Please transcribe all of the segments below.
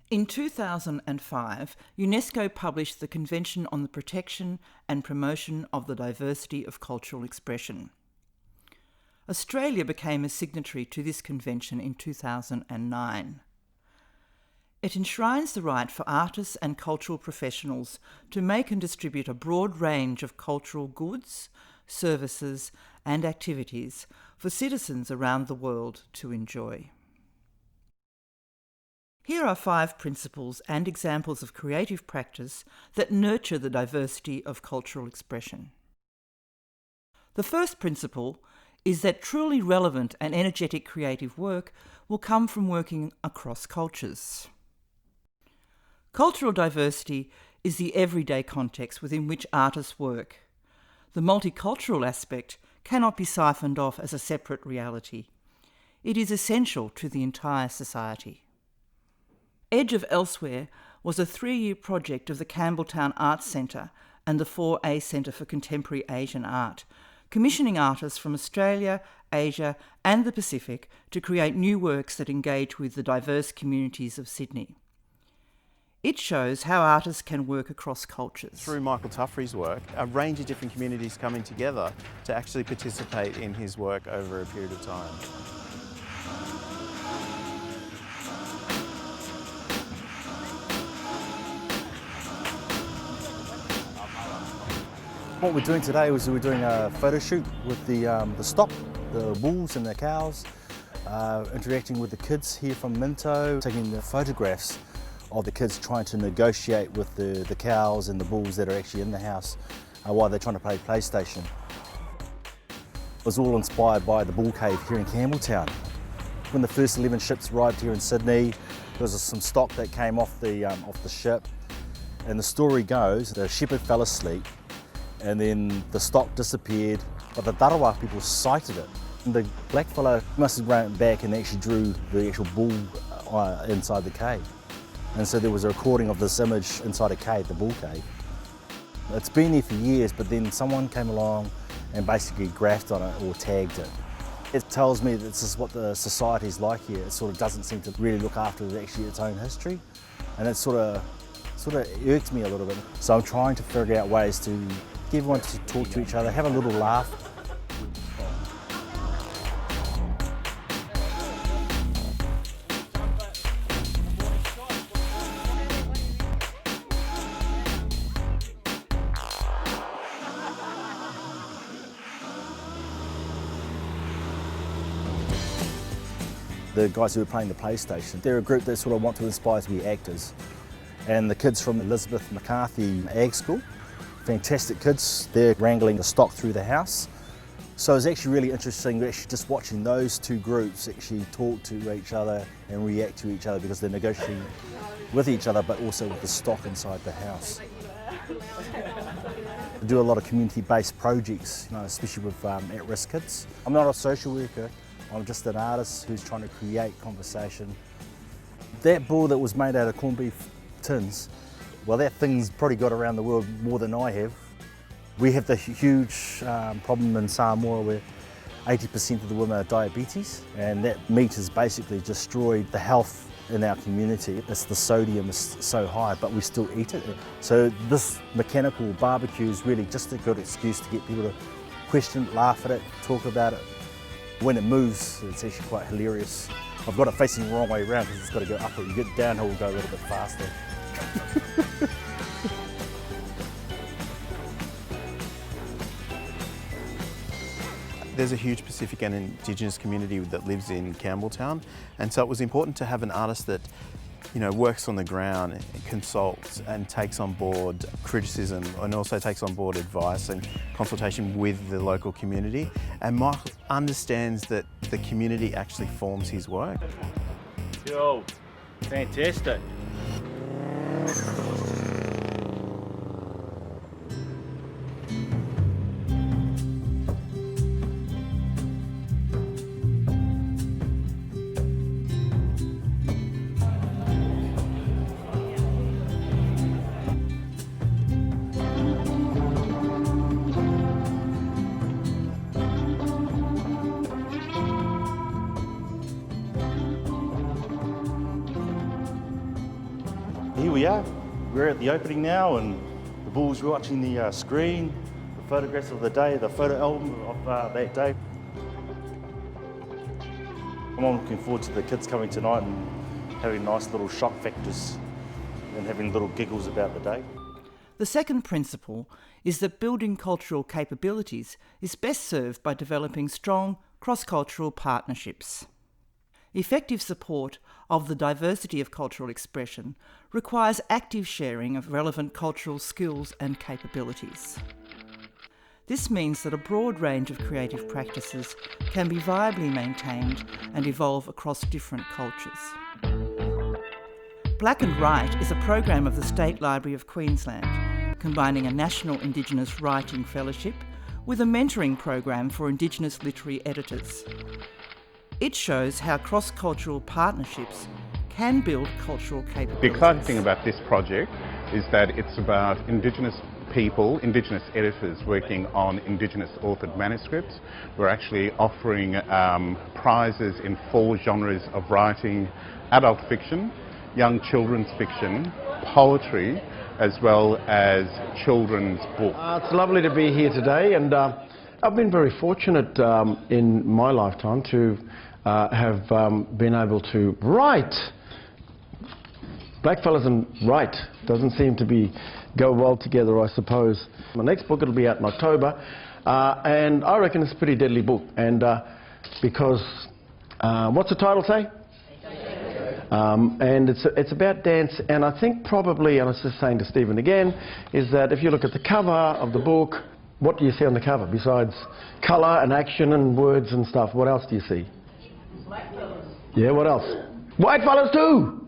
In 2005, UNESCO published the Convention on the Protection and Promotion of the Diversity of Cultural Expression. Australia became a signatory to this convention in 2009. It enshrines the right for artists and cultural professionals to make and distribute a broad range of cultural goods, services and activities for citizens around the world to enjoy. Here are 5 principles and examples of creative practice that nurture the diversity of cultural expression. The first principle is that truly relevant and energetic creative work will come from working across cultures. Cultural diversity is the everyday context within which artists work. The multicultural aspect cannot be siphoned off as a separate reality. It is essential to the entire society. Edge of Elsewhere was a 3-year project of the Campbelltown Arts Centre and the 4A Centre for Contemporary Asian Art, commissioning artists from Australia, Asia and the Pacific to create new works that engage with the diverse communities of Sydney. It shows how artists can work across cultures. Through Michael Tuffrey's work, a range of different communities coming together to actually participate in his work over a period of time. What we're doing today is we're doing a photo shoot with the stock, the bulls and the cows, interacting with the kids here from Minto, taking the photographs of the kids trying to negotiate with the cows and the bulls that are actually in the house while they're trying to play PlayStation. It was all inspired by the bull cave here in Campbelltown. When the first 11 ships arrived here in Sydney, there was some stock that came off the ship, and the story goes the shepherd fell asleep and then the stock disappeared, but the Tarawa people sighted it. And the blackfellow must have ran back and actually drew the actual bull inside the cave. And so there was a recording of this image inside a cave, the bull cave. It's been there for years, but then someone came along and basically graphed on it or tagged it. It tells me that this is what the society's like here. It sort of doesn't seem to really look after actually its own history. And it sort of irks me a little bit. So I'm trying to figure out ways to get everyone to talk to each other, have a little laugh. The guys who are playing the PlayStation, they're a group that sort of want to inspire to be actors. And the kids from Elizabeth McCarthy Ag School, fantastic kids, they're wrangling the stock through the house. So it's actually really interesting actually just watching those 2 groups actually talk to each other and react to each other because they're negotiating with each other but also with the stock inside the house. I do a lot of community-based projects, especially with at-risk kids. I'm not a social worker, I'm just an artist who's trying to create conversation. That bull that was made out of corned beef tins, well, that thing's probably got around the world more than I have. We have the huge problem in Samoa where 80% of the women are diabetes, and that meat has basically destroyed the health in our community. The sodium is so high, but we still eat it. So this mechanical barbecue is really just a good excuse to get people to question, laugh at it, talk about it. When it moves, it's actually quite hilarious. I've got it facing the wrong way around because it's got to go up, or you get downhill, we'll go a little bit faster. There's a huge Pacific and Indigenous community that lives in Campbelltown, and so it was important to have an artist that works on the ground, consults and takes on board criticism and also takes on board advice and consultation with the local community. And Michael understands that the community actually forms his work. Yo, fantastic. we are. We're at the opening now, and the bulls were watching the screen, the photographs of the day, the photo album of that day. I'm looking forward to the kids coming tonight and having nice little shock factors and having little giggles about the day. The second principle is that building cultural capabilities is best served by developing strong cross-cultural partnerships. Effective support of the diversity of cultural expression requires active sharing of relevant cultural skills and capabilities. This means that a broad range of creative practices can be viably maintained and evolve across different cultures. Black and Write is a program of the State Library of Queensland, combining a National Indigenous Writing Fellowship with a mentoring program for Indigenous literary editors. It shows how cross-cultural partnerships can build cultural capabilities. The exciting thing about this project is that it's about Indigenous people, Indigenous editors working on Indigenous authored manuscripts. We're actually offering prizes in 4 genres of writing: adult fiction, young children's fiction, poetry, as well as children's books. It's lovely to be here today, and I've been very fortunate in my lifetime to have been able to write. Blackfellas and write doesn't seem to go well together, I suppose. My next book, it'll be out in October, and I reckon it's a pretty deadly book, and because what's the title say? And it's about dance, and I think probably, and I was just saying to Stephen again, is that if you look at the cover of the book, what do you see on the cover besides colour and action and words and stuff? What else do you see? Black fellas. Yeah, what else? White fellas too!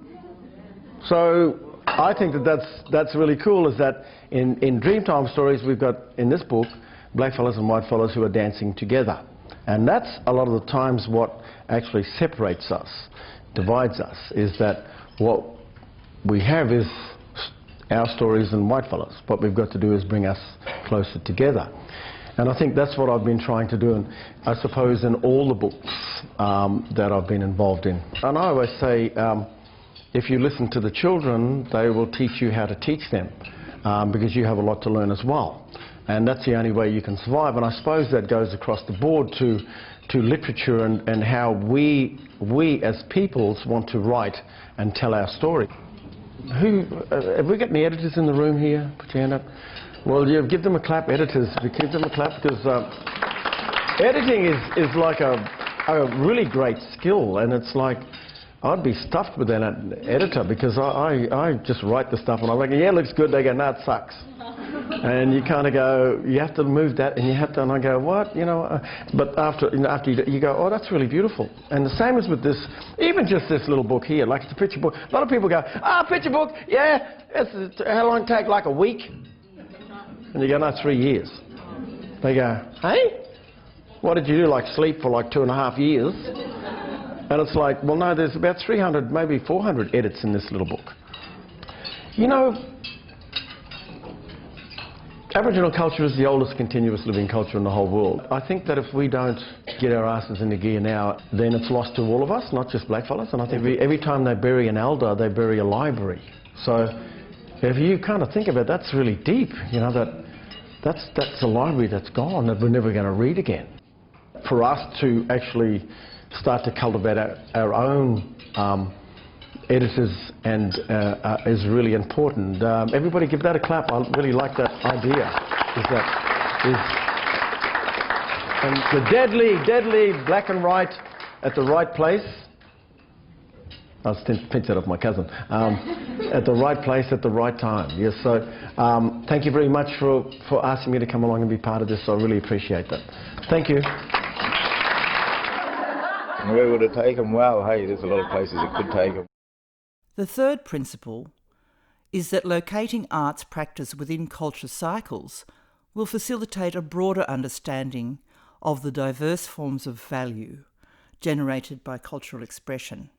So I think that's really cool, is that in Dreamtime Stories we've got, in this book, black fellas and white fellas who are dancing together. And that's a lot of the times what actually separates us, divides us, is that what we have is our stories and white fellas. What we've got to do is bring us closer together. And I think that's what I've been trying to do, and I suppose in all the books that I've been involved in. And I always say, if you listen to the children, they will teach you how to teach them, because you have a lot to learn as well. And that's the only way you can survive. And I suppose that goes across the board to literature and how we as peoples want to write and tell our story. Have we got any editors in the room here? Put your hand up. Well, yeah, give them a clap, editors. Give them a clap, because editing is like a really great skill, and it's like, I'd be stuffed with an editor, because I just write the stuff and I reckon, yeah, it looks good. They go, no, it sucks. And you kind of go, you have to move that, and you have to, and I go, what, you know? But after you go, oh, that's really beautiful. And the same is with this, even just this little book here, like it's a picture book. A lot of people go, picture book, yeah, how long it take, like a week? And you go, no, 3 years. They go, hey, what did you do, like sleep for like 2.5 years? And it's like, well, no, there's about 300, maybe 400 edits in this little book. You know, Aboriginal culture is the oldest continuous living culture in the whole world. I think that if we don't get our asses into gear now, then it's lost to all of us, not just blackfellas. And I think every time they bury an elder, they bury a library. So if you kind of think about it, that's really deep, you know, that's a library that's gone, that we're never going to read again. For us to actually start to cultivate our own editors and is really important. Everybody give that a clap. I really like that idea. And the deadly black and white at the right place. I was pinched that off my cousin. At the right place at the right time. Yes. So thank you very much for asking me to come along and be part of this. I really appreciate that. Thank you. Where would it take them? Well, hey, there's a lot of places it could take them. The third principle is that locating arts practice within culture cycles will facilitate a broader understanding of the diverse forms of value generated by cultural expression.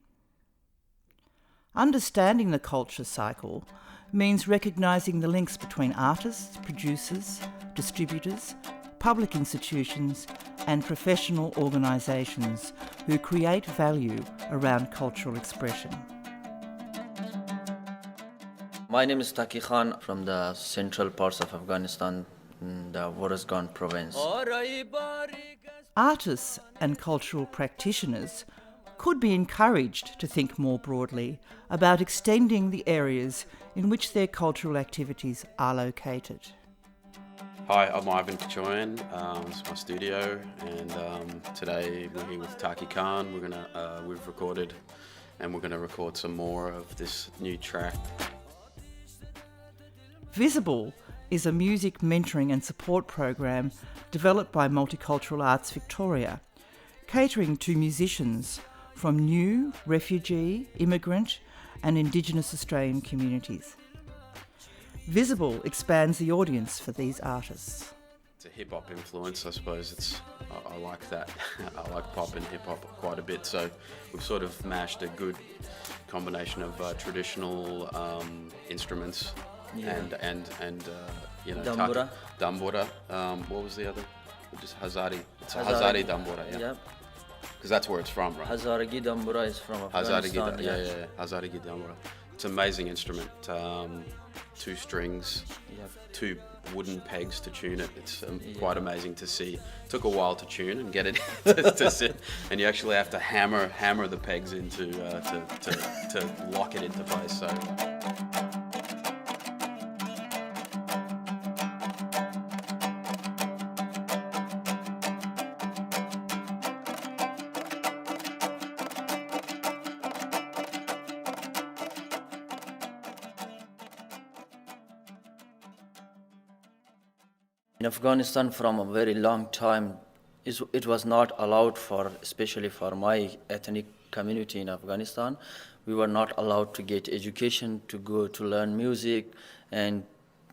Understanding the culture cycle means recognising the links between artists, producers, distributors, public institutions and professional organisations who create value around cultural expression. My name is Taki Khan from the central parts of Afghanistan, in the Warazgan province. Artists and cultural practitioners could be encouraged to think more broadly about extending the areas in which their cultural activities are located. Hi, I'm Ivan Kachoyan. This is my studio, and today we're here with Taki Khan. We've recorded, and we're gonna record some more of this new track. Visible is a music mentoring and support program developed by Multicultural Arts Victoria, catering to musicians from new, refugee, immigrant and Indigenous Australian communities. Visible expands the audience for these artists. It's a hip-hop influence, I suppose. I like that. I like pop and hip-hop quite a bit, so we've sort of mashed a good combination of traditional instruments and you know, Dambura. Dambura. What was the other? Just Hazari. It's Hazari Dambura, yeah. Yep. Because that's where it's from, right? Hazaragi Dambura is from Afghanistan. Yeah. Hazaragi Dambura. It's an amazing instrument. 2 strings, 2 wooden pegs to tune it. It's quite amazing to see. It took a while to tune and get it to sit, and you actually have to hammer the pegs into to lock it into place. So. In Afghanistan, from a very long time, it was not allowed for, especially for my ethnic community in Afghanistan, we were not allowed to get education, to go to learn music, and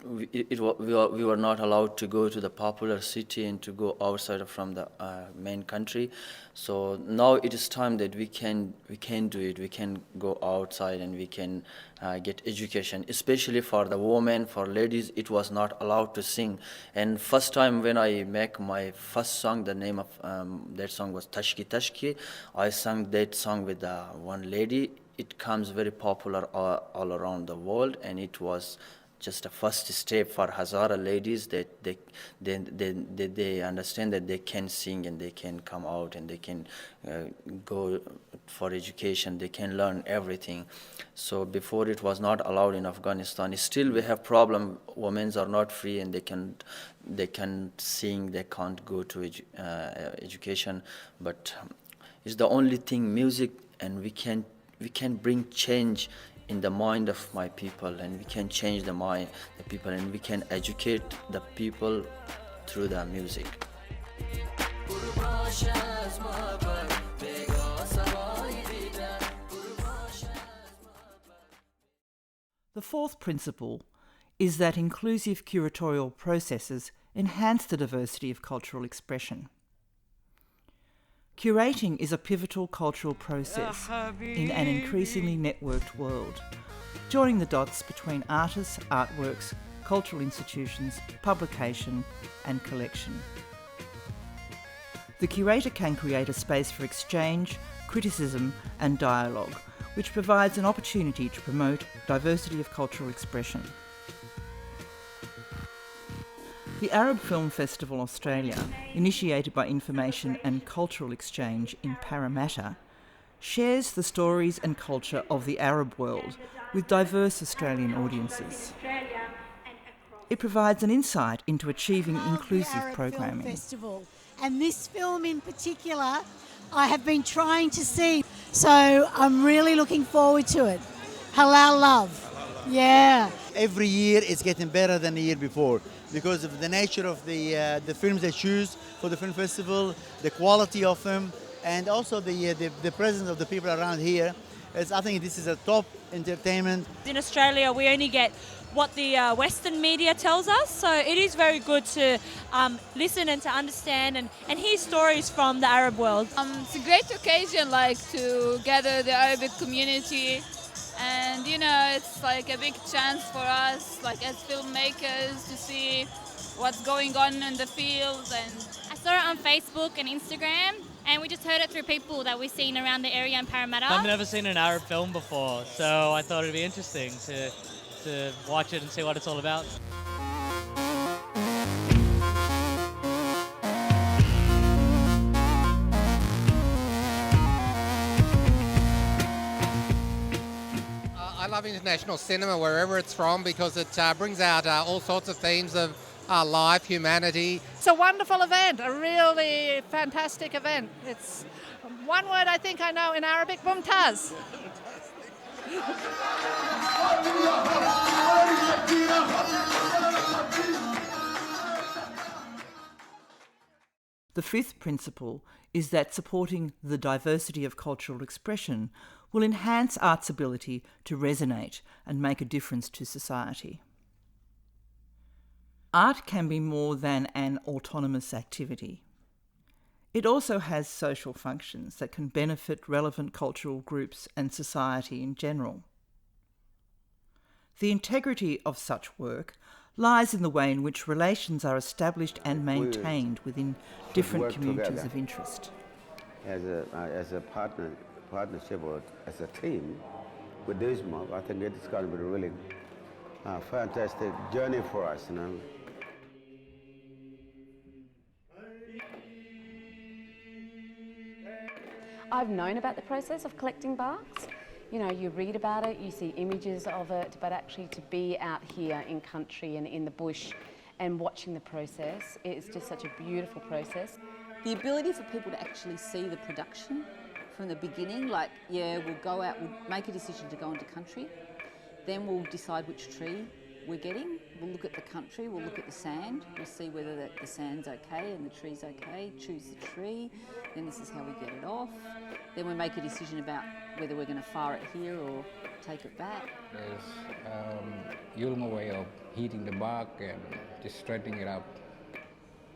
we were not allowed to go to the popular city and to go outside from the main country. So now it is time that we can do it. We can go outside and we can get education, especially for the women, for ladies. It was not allowed to sing. And first time when I make my first song, the name of that song was Tashki Tashki. I sang that song with one lady. It comes very popular all around the world, and it was just a first step for Hazara ladies that they understand that they can sing and they can come out and they can go for education, they can learn everything. So before it was not allowed in Afghanistan. Still we have problem, women are not free and they can sing, they can't go to education, but it's the only thing, music, and we can bring change in the mind of my people, and we can change the people, and we can educate the people through the music. The fourth principle is that inclusive curatorial processes enhance the diversity of cultural expression. Curating is a pivotal cultural process in an increasingly networked world, joining the dots between artists, artworks, cultural institutions, publication and collection. The curator can create a space for exchange, criticism and dialogue, which provides an opportunity to promote diversity of cultural expression. The Arab Film Festival Australia, initiated by Information and Cultural Exchange in Parramatta, shares the stories and culture of the Arab world with diverse Australian audiences. It provides an insight into achieving inclusive programming. Film Festival. And this film in particular, I have been trying to see, so I'm really looking forward to it. Halal Love. Yeah. Every year it's getting better than the year before, because of the nature of the films they choose for the film festival, the quality of them, and also the presence of the people around here. I think this is a top entertainment. In Australia, we only get what the Western media tells us, so it is very good to listen and to understand and hear stories from the Arab world. It's a great occasion, like, to gather the Arabic community. And, you know, it's like a big chance for us, like as filmmakers, to see what's going on in the field. And I saw it on Facebook and Instagram, and we just heard it through people that we've seen around the area in Parramatta. I've never seen an Arab film before, so I thought it'd be interesting to to watch it and see what it's all about. I love international cinema wherever it's from because it brings out all sorts of themes of life, humanity. It's a wonderful event, a really fantastic event. It's one word I think I know in Arabic, mumtaz. The fifth principle is that supporting the diversity of cultural expression will enhance art's ability to resonate and make a difference to society. Art can be more than an autonomous activity. It also has social functions that can benefit relevant cultural groups and society in general. The integrity of such work lies in the way in which relations are established and maintained within different communities of interest. As a partnership or as a team with this mob, I think it's going to be a really fantastic journey for us, you know. I've known about the process of collecting barks. You know, you read about it, you see images of it, but actually to be out here in country and in the bush and watching the process, it's just such a beautiful process. The ability for people to actually see the production from the beginning, like, yeah, we'll go out, we'll make a decision to go into country, then we'll decide which tree we're getting, we'll look at the country, we'll look at the sand, we'll see whether the sand's okay and the tree's okay, choose the tree, then this is how we get it off. Then we make a decision about whether we're going to fire it here or take it back. There's Yulma way of heating the bark and just straightening it up.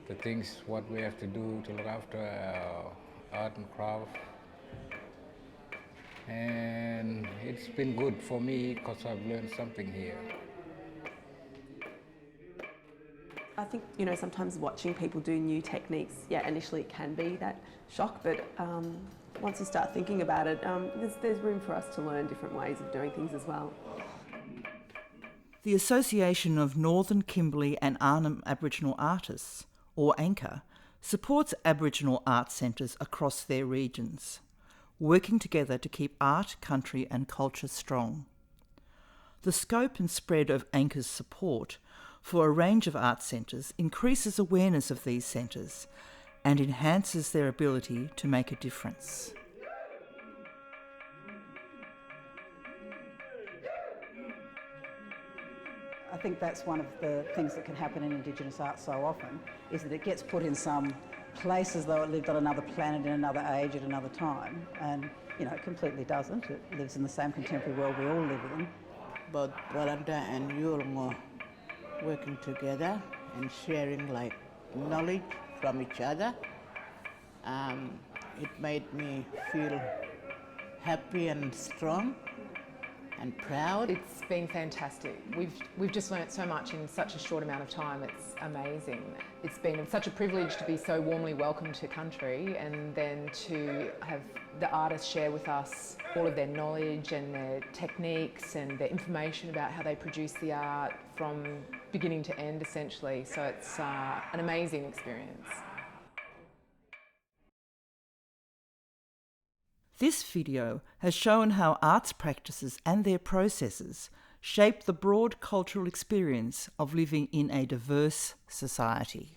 The things what we have to do to look after our art and craft. And it's been good for me because I've learned something here. I think, you know, sometimes watching people do new techniques, yeah, initially it can be that shock, but once you start thinking about it, there's room for us to learn different ways of doing things as well. The Association of Northern Kimberley and Arnhem Aboriginal Artists, or ANCA, supports Aboriginal art centres across their regions, working together to keep art, country and culture strong. The scope and spread of ANCA's support for a range of art centres increases awareness of these centres and enhances their ability to make a difference. I think that's one of the things that can happen in Indigenous art so often, is that it gets put in some place as though it lived on another planet in another age at another time, and you know, it completely doesn't. It lives in the same contemporary world we all live in. Both Balanda and Yulma working together and sharing like knowledge from each other. It made me feel happy and strong and proud. It's been fantastic. We've just learnt so much in such a short amount of time. It's amazing. It's been such a privilege to be so warmly welcomed to country, and then to have the artists share with us all of their knowledge and their techniques and their information about how they produce the art from beginning to end, essentially. So it's an amazing experience. This video has shown how arts practices and their processes shape the broad cultural experience of living in a diverse society.